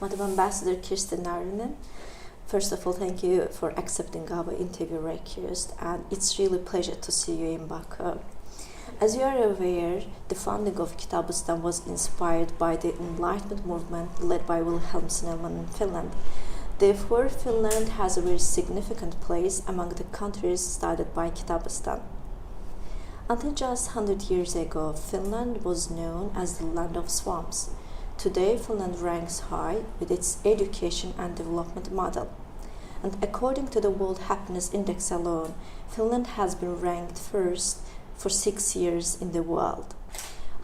Madam Ambassador Kirsti Narinenä, first of all, thank you for accepting our interview request, and it's really a pleasure to see you in Baku. As you are aware, the founding of Kitabistan was inspired by the Enlightenment movement led by Wilhelm Snellman in Finland. Therefore, Finland has a very significant place among the countries started by Kitabistan. Until just 100 years ago, Finland was known as the land of swamps. Today, Finland ranks high with its education and development model. And according to the World Happiness Index alone, Finland has been ranked first for 6 years in the world.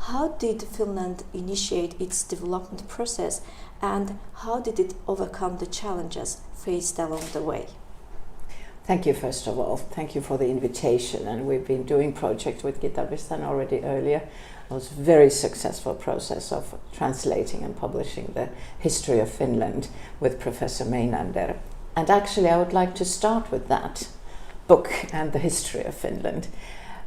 How did Finland initiate its development process, and how did it overcome the challenges faced along the way? Thank you, first of all. Thank you for the invitation. And we've been doing projects with Kitabistan already earlier. It was a very successful process of translating and publishing the history of Finland with Professor Meinander. And actually, I would like to start with that book and the history of Finland.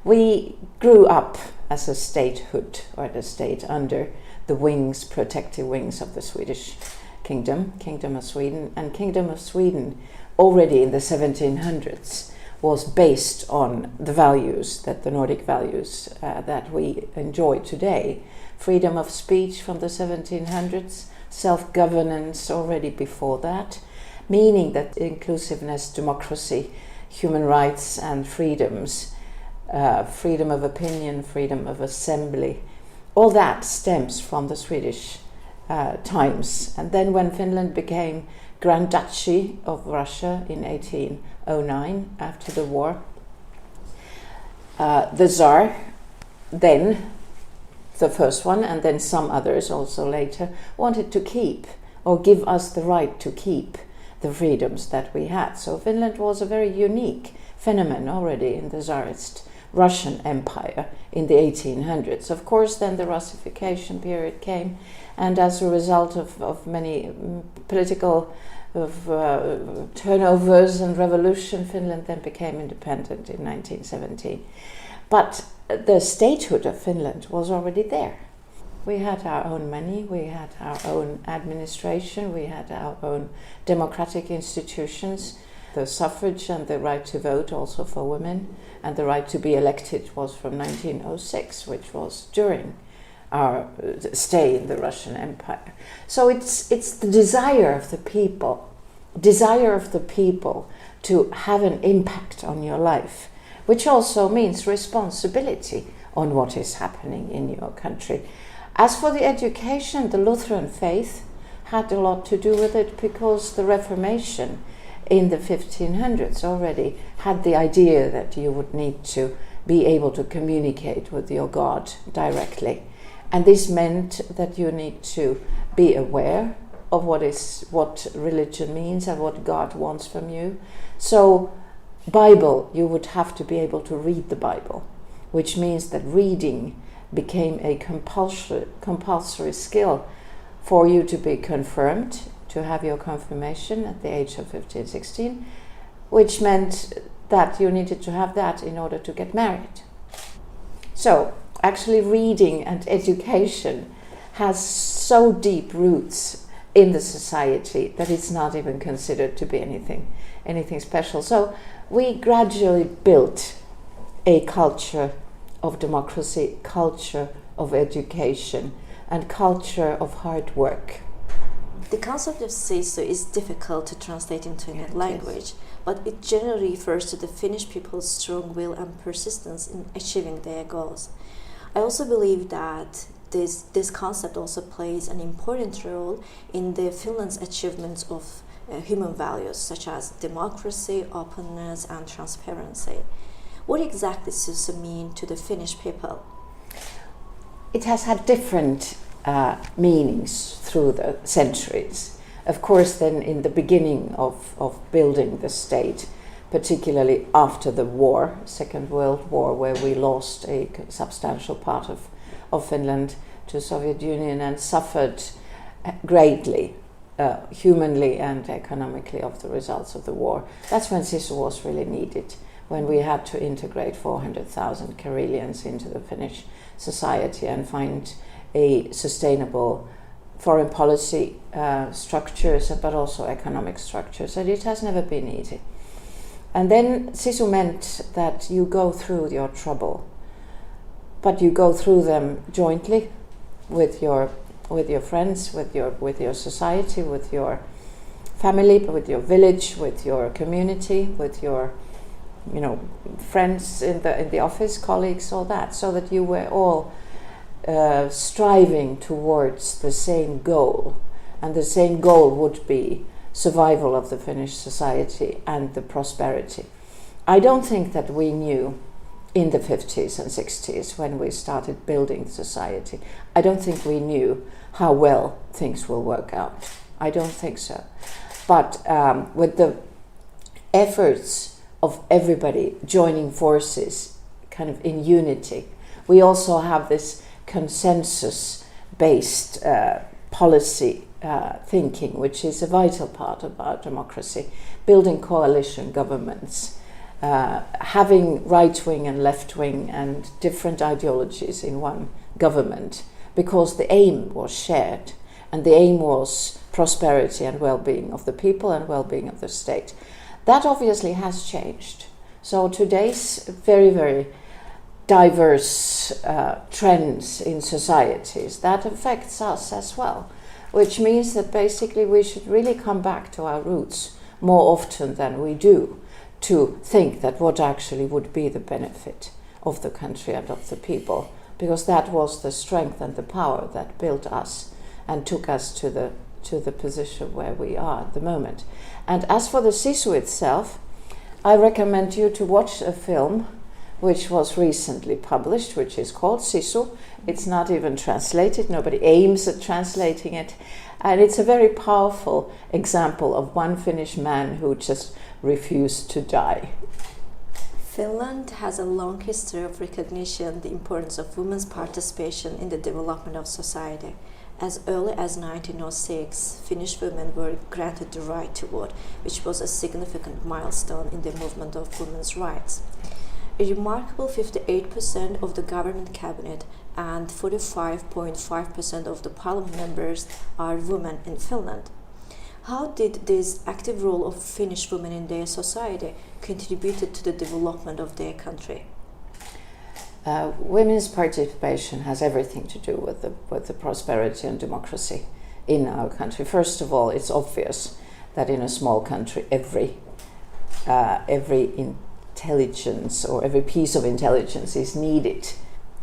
We grew up as a statehood, or the state, under the wings, protective wings of the Swedish kingdom, Kingdom of Sweden. And Kingdom of Sweden, already in the 1700s, was based on the values, that the Nordic values that we enjoy today. Freedom of speech from the 1700s, self-governance already before that, meaning that inclusiveness, democracy, human rights and freedoms, freedom of opinion, freedom of assembly, all that stems from the Swedish times. And then when Finland became Grand Duchy of Russia in 1809, after the war, the Tsar, then the first one, and then some others also later, wanted to keep, or give us the right to keep, the freedoms that we had. So Finland was a very unique phenomenon already in the Tsarist Russian Empire in the 1800s. Of course, then the Russification period came, and as a result of many political turnovers and revolution, Finland then became independent in 1917. But the statehood of Finland was already there. We had our own money, we had our own administration, we had our own democratic institutions. The suffrage and the right to vote also for women, and the right to be elected was from 1906, which was during our stay in the Russian Empire. So it's the desire of the people to have an impact on your life, which also means responsibility on what is happening in your country. As for the education, the Lutheran faith had a lot to do with it, because the Reformation in the 1500s already had the idea that you would need to be able to communicate with your God directly. And this meant that you need to be aware of what religion means and what God wants from you. So Bible, you would have to be able to read the Bible, which means that reading became a compulsory skill for you to be confirmed, to have your confirmation at the age of 15, 16, which meant that you needed to have that in order to get married. So actually reading and education has so deep roots in the society that it's not even considered to be anything special. So we gradually built a culture of democracy, culture of education, and culture of hard work. The concept of seiso is difficult to translate into any language, but it generally refers to the Finnish people's strong will and persistence in achieving their goals. I also believe that this concept also plays an important role in the Finland's achievements of human values such as democracy, openness, and transparency. What exactly does seiso mean to the Finnish people? It has had different meanings through the centuries. Of course, then in the beginning of building the state, particularly after the war, Second World War, where we lost a substantial part of Finland to Soviet Union and suffered greatly, humanly and economically, of the results of the war. That's when seiso was really needed, when we had to integrate 400,000 Karelians into the Finnish society and find a sustainable foreign policy structures, but also economic structures, and it has never been easy. And then sisu meant that you go through your trouble, but you go through them jointly with your friends, with your society, with your family, with your village, with your community, with your friends in the office, colleagues, all that, so that you were all striving towards the same goal, and the same goal would be survival of the Finnish society and the prosperity. I don't think that we knew in the 50s and 60s when we started building society, I don't think we knew how well things will work out. I don't think so. But with the efforts of everybody joining forces kind of in unity, we also have this consensus-based policy thinking, which is a vital part of our democracy, building coalition governments, having right-wing and left-wing and different ideologies in one government, because the aim was shared, and the aim was prosperity and well-being of the people and well-being of the state. That obviously has changed. So today's very, very diverse trends in societies, that affects us as well, which means that basically we should really come back to our roots more often than we do, to think that what actually would be the benefit of the country and of the people, because that was the strength and the power that built us and took us to the position where we are at the moment. And as for the sisu itself, I recommend you to watch a film which was recently published, which is called Sisu. It's not even translated, nobody aims at translating it, and it's a very powerful example of one Finnish man who just refused to die. Finland has a long history of recognition the importance of women's participation in the development of society. As early as 1906, Finnish women were granted the right to vote, which was a significant milestone in the movement of women's rights. A remarkable 58% of the government cabinet and 45.5% of the parliament members are women in Finland. How did this active role of Finnish women in their society contribute to the development of their country? Women's participation has everything to do with the prosperity and democracy in our country. First of all, it's obvious that in a small country, every intelligence or every piece of intelligence is needed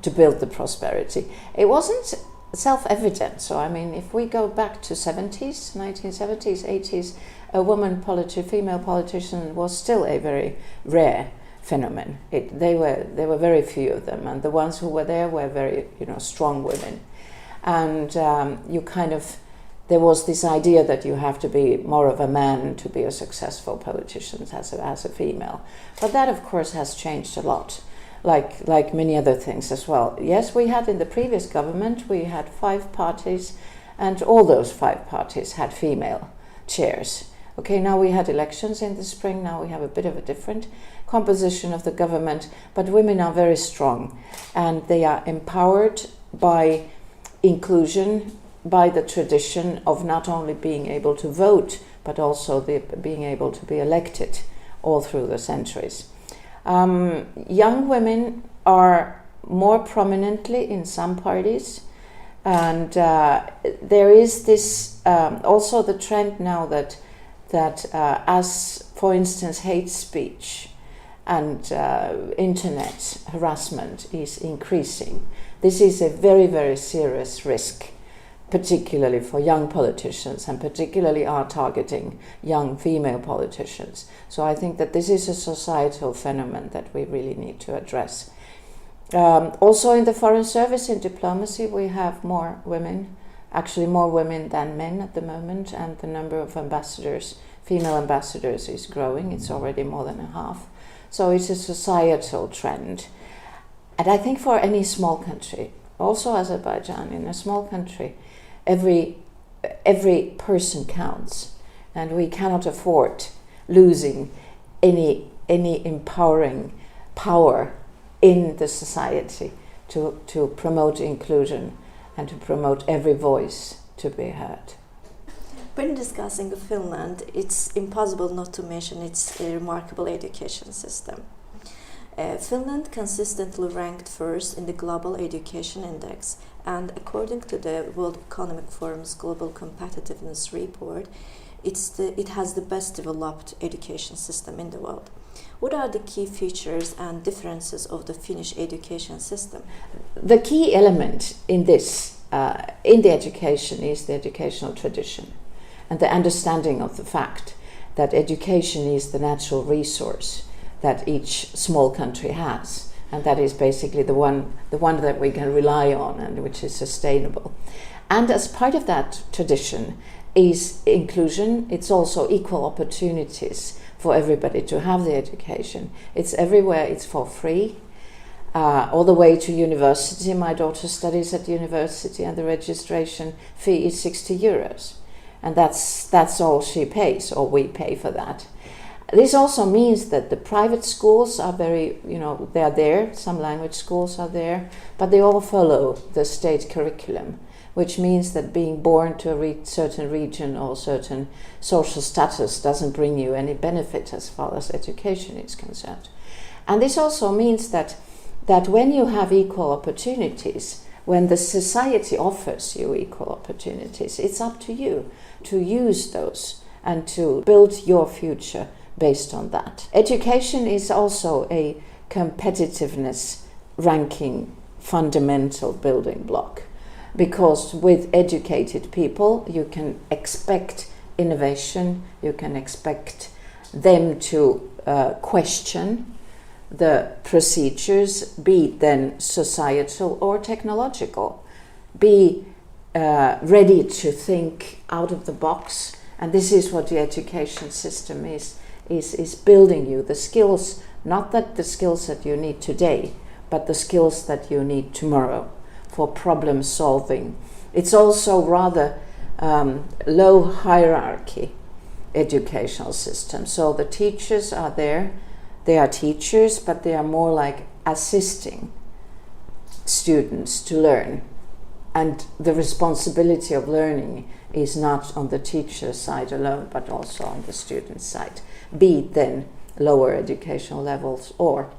to build the prosperity. It wasn't self-evident. So, I mean, if we go back to 1970s, 80s, a female politician was still a very rare phenomenon. There were very few of them, and the ones who were there were very, strong women. And there was this idea that you have to be more of a man to be a successful politician as a female. But that, of course, has changed a lot, like many other things as well. Yes, we had in the previous government, we had 5 parties, and all those 5 parties had female chairs. Okay, now we had elections in the spring, now we have a bit of a different composition of the government, but women are very strong, and they are empowered by inclusion, by the tradition of not only being able to vote, but also being able to be elected all through the centuries. Young women are more prominently in some parties, and there is this also the trend now that as, for instance, hate speech and internet harassment is increasing. This is a very, very serious risk, particularly for young politicians, and particularly are targeting young female politicians. So I think that this is a societal phenomenon that we really need to address. Also in the foreign service, in diplomacy, we have more women, actually more women than men at the moment, and the number of ambassadors, female ambassadors, is growing. It's already more than a half. So it's a societal trend. And I think for any small country, also Azerbaijan, in a small country, every person counts, and we cannot afford losing any empowering power in the society to promote inclusion and to promote every voice to be heard. When discussing Finland, it's impossible not to mention its remarkable education system. Finland consistently ranked first in the Global Education Index, and according to the World Economic Forum's Global Competitiveness Report, it has the best developed education system in the world. What are the key features and differences of the Finnish education system? The key element in this, in the education, is the educational tradition and the understanding of the fact that education is the natural resource that each small country has, and that is basically the one that we can rely on and which is sustainable. And as part of that tradition is inclusion. It's also equal opportunities for everybody to have the education. It's everywhere, it's for free, all the way to university. My daughter studies at university and the registration fee is 60 euros. And that's all she pays, or we pay for that. This also means that the private schools are very, they are there, some language schools are there, but they all follow the state curriculum, which means that being born to a certain region or certain social status doesn't bring you any benefit as far as education is concerned. And this also means that when you have equal opportunities, when the society offers you equal opportunities, it's up to you to use those and to build your future based on that. Education is also a competitiveness ranking fundamental building block, because with educated people you can expect innovation, you can expect them to question the procedures, be it then societal or technological, be ready to think out of the box. And this is what the education system is building you the skills, not that the skills that you need today, but the skills that you need tomorrow for problem solving. It's also rather low hierarchy educational system. So the teachers are there, they are teachers, but they are more like assisting students to learn. And the responsibility of learning is not on the teacher's side alone, but also on the student's side, be it then lower educational levels or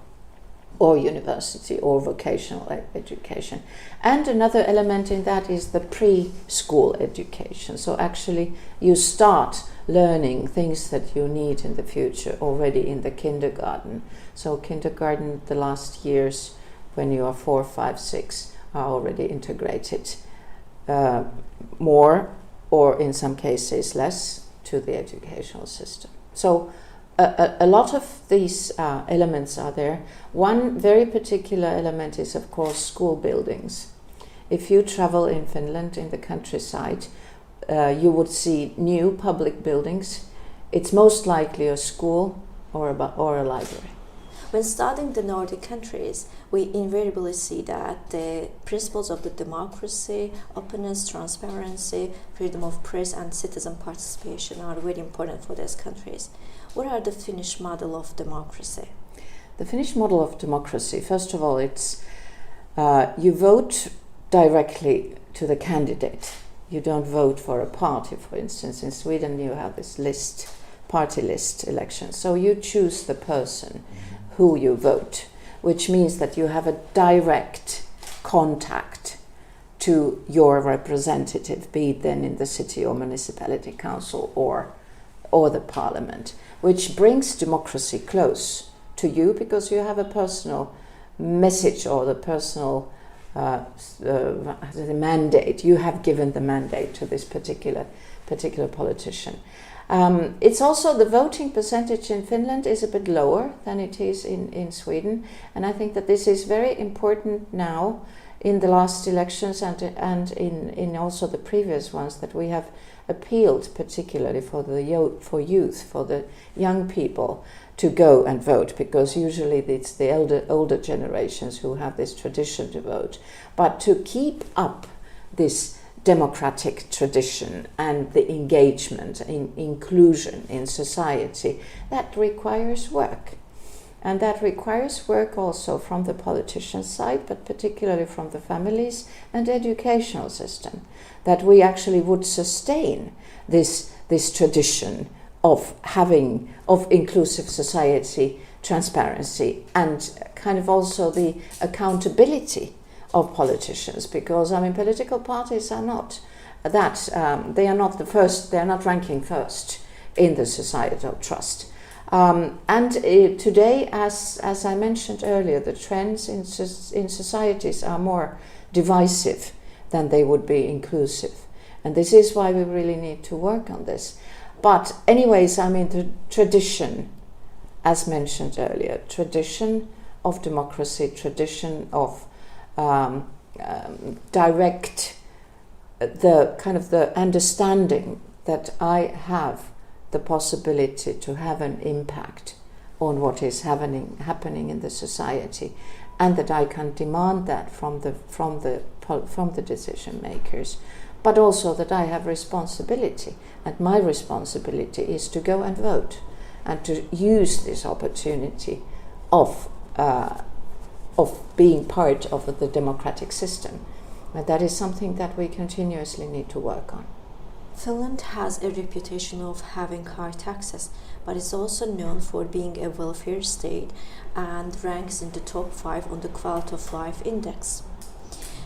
university or vocational education. And another element in that is the preschool education. So actually you start learning things that you need in the future already in the kindergarten. So kindergarten, the last years when you are 4, 5, 6 are already integrated more, or in some cases less, to the educational system. So a lot of these elements are there. One very particular element is, of course, school buildings. If you travel in Finland, in the countryside, you would see new public buildings. It's most likely a school or a library. When studying the Nordic countries, we invariably see that the principles of the democracy, openness, transparency, freedom of press, and citizen participation are very important for these countries. What are the Finnish model of democracy? The Finnish model of democracy, first of all, it's you vote directly to the candidate. You don't vote for a party, for instance. In Sweden, you have this party list election. So you choose the person who you vote, which means that you have a direct contact to your representative, be it then in the city or municipality council or the parliament, which brings democracy close to you because you have a personal message or the personal the mandate. You have given the mandate to this particular politician. It's also the voting percentage in Finland is a bit lower than it is in Sweden, and I think that this is very important now in the last elections and in also the previous ones, that we have appealed particularly for youth, for the young people to go and vote, because usually it's the older generations who have this tradition to vote. But to keep up this democratic tradition and the engagement in inclusion in society, that requires work. And that requires work also from the politicians' side, but particularly from the families and the educational system, that we actually would sustain this tradition of inclusive society, transparency, and kind of also the accountability of politicians, because political parties are not that, they are not the first, they are not ranking first in the societal trust. Today, as I mentioned earlier, the trends in societies are more divisive than they would be inclusive. And this is why we really need to work on this. But anyways, the tradition, as mentioned earlier, tradition of democracy, tradition of direct, the kind of the understanding that I have the possibility to have an impact on what is happening in the society, and that I can demand that from the decision makers, but also that I have responsibility, and my responsibility is to go and vote and to use this opportunity of being part of the democratic system. And that is something that we continuously need to work on. Finland has a reputation of having high taxes, but it's also known for being a welfare state and ranks in the top 5 on the Quality of Life Index.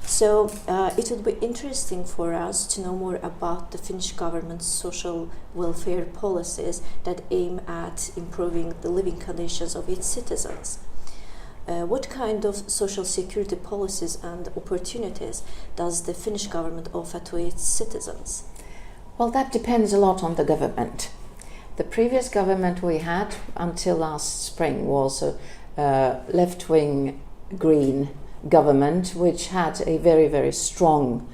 So it would be interesting for us to know more about the Finnish government's social welfare policies that aim at improving the living conditions of its citizens. What kind of social security policies and opportunities does the Finnish government offer to its citizens? Well, that depends a lot on the government. The previous government we had until last spring was a left-wing Green government, which had a very, very strong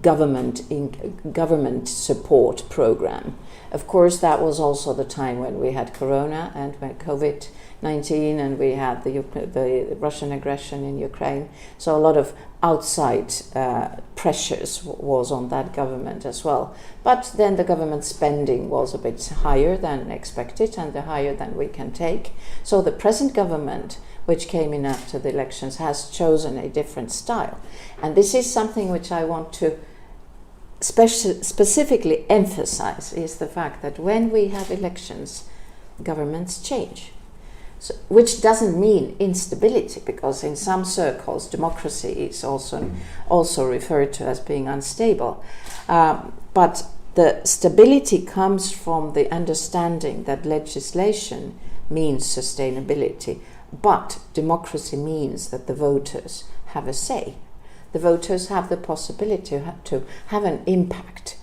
government support program. Of course, that was also the time when we had Corona and when COVID-19, and we had the Russian aggression in Ukraine. So a lot of outside pressures was on that government as well. But then the government spending was a bit higher than expected and higher than we can take. So the present government, which came in after the elections, has chosen a different style. And this is something which I want to specifically emphasize, is the fact that when we have elections, governments change. So, which doesn't mean instability, because in some circles democracy is also referred to as being unstable. But the stability comes from the understanding that legislation means sustainability, but democracy means that the voters have a say. The voters have the possibility to have an impact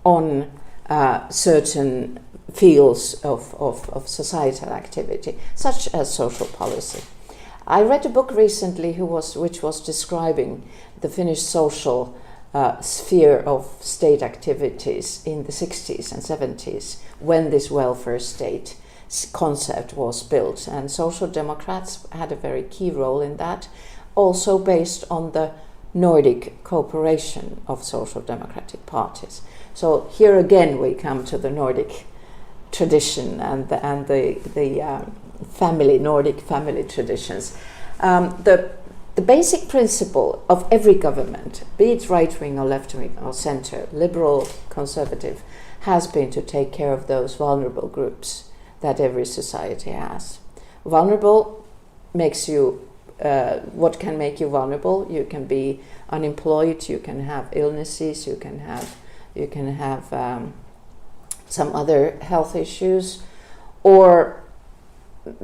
on certain fields of societal activity, such as social policy. I read a book recently which was describing the Finnish social sphere of state activities in the 60s and 70s, when this welfare state concept was built. And social democrats had a very key role in that, also based on the Nordic cooperation of social democratic parties. So here again we come to the Nordic tradition and the Nordic family traditions. The basic principle of every government, be it right-wing or left-wing or centre, liberal, conservative, has been to take care of those vulnerable groups that every society has. Vulnerable makes you what can make you vulnerable? You can be unemployed, you can have illnesses, you can have some other health issues, or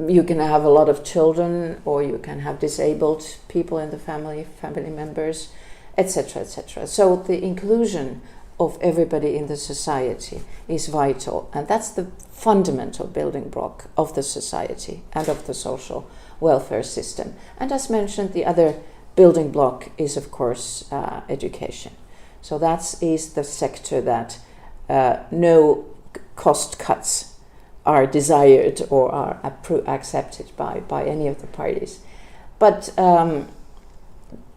you can have a lot of children, or you can have disabled people in the family members, etc., etc. So the inclusion of everybody in the society is vital, and that's the fundamental building block of the society and of the social welfare system. And as mentioned, the other building block is, of course, education. So that is the sector that no cost cuts are desired or are accepted by any of the parties. But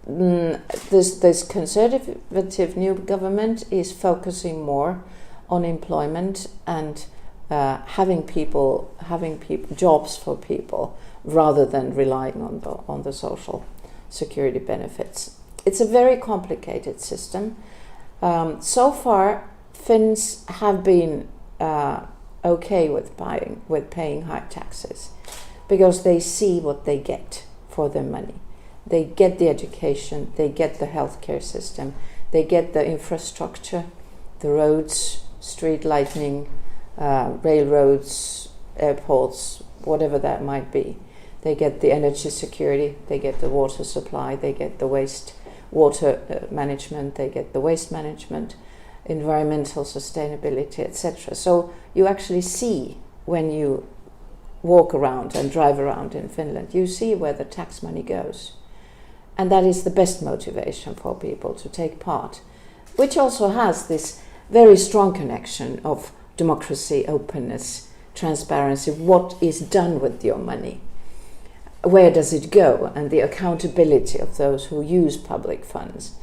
this conservative new government is focusing more on employment and having jobs for people rather than relying on the social security benefits. It's a very complicated system. So far, Finns have been okay with paying high taxes because they see what they get for their money. They get the education, they get the healthcare system, they get the infrastructure, the roads, street lighting, railroads, airports, whatever that might be. They get the energy security, they get the water supply, they get the water management, they get the waste management, environmental sustainability, etc. So you actually see when you walk around and drive around in Finland, you see where the tax money goes. And that is the best motivation for people to take part, which also has this very strong connection of democracy, openness, transparency, what is done with your money, where does it go, and the accountability of those who use public funds,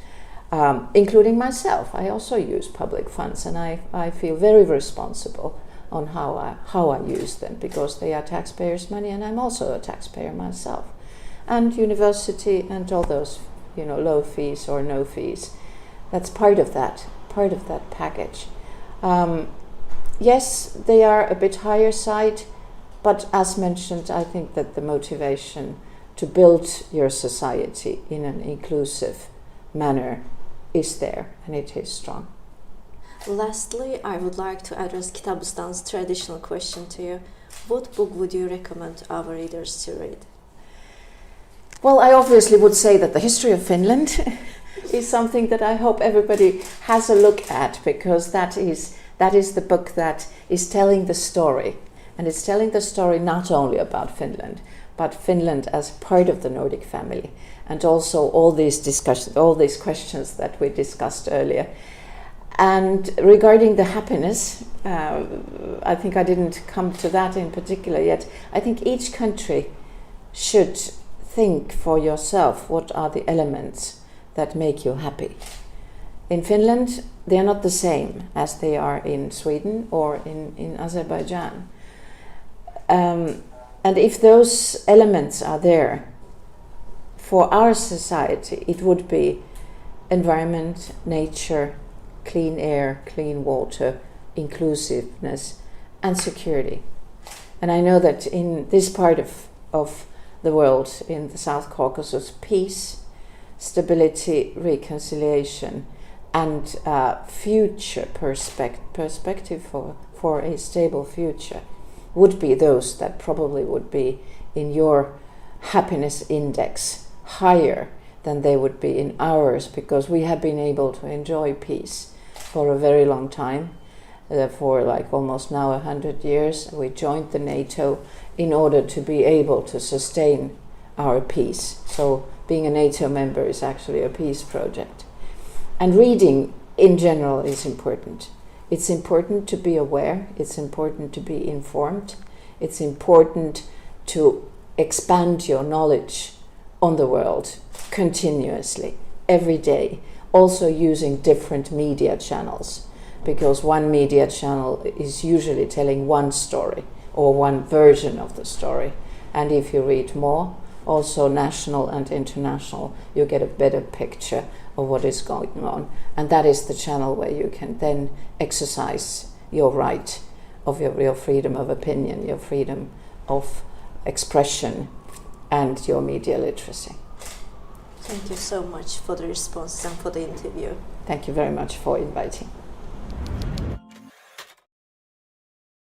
including myself. I also use public funds, and I feel very responsible on how I use them, because they are taxpayers' money, and I'm also a taxpayer myself. And university and all those, low fees or no fees, that's part of that package. Yes, they are a bit higher side, but as mentioned, I think that the motivation to build your society in an inclusive manner is there, and it is strong. Lastly, I would like to address Kitabistan's traditional question to you. What book would you recommend our readers to read? Well, I obviously would say that the history of Finland is something that I hope everybody has a look at, because that is the book that is telling the story. And it's telling the story not only about Finland, but Finland as part of the Nordic family. And also all these questions that we discussed earlier. And regarding the happiness, I think I didn't come to that in particular yet. I think each country should think for yourself what are the elements that make you happy. In Finland, they are not the same as they are in Sweden or in Azerbaijan. And if those elements are there, for our society, it would be environment, nature, clean air, clean water, inclusiveness, and security. And I know that in this part of the world, in the South Caucasus, peace, stability, reconciliation, and future perspective for a stable future would be those that probably would be in your happiness index higher than they would be in ours, because we have been able to enjoy peace for a very long time, for like almost now 100 years. We joined the NATO in order to be able to sustain our peace. So being a NATO member is actually a peace project. And reading in general is important. It's important to be aware, it's important to be informed, it's important to expand your knowledge on the world continuously, every day, also using different media channels, because one media channel is usually telling one story or one version of the story. And if you read more, also national and international, you get a better picture of what is going on. And that is the channel where you can then exercise your right of your freedom of opinion, your freedom of expression, and your media literacy. Thank you so much for the response and for the interview. Thank you very much for inviting.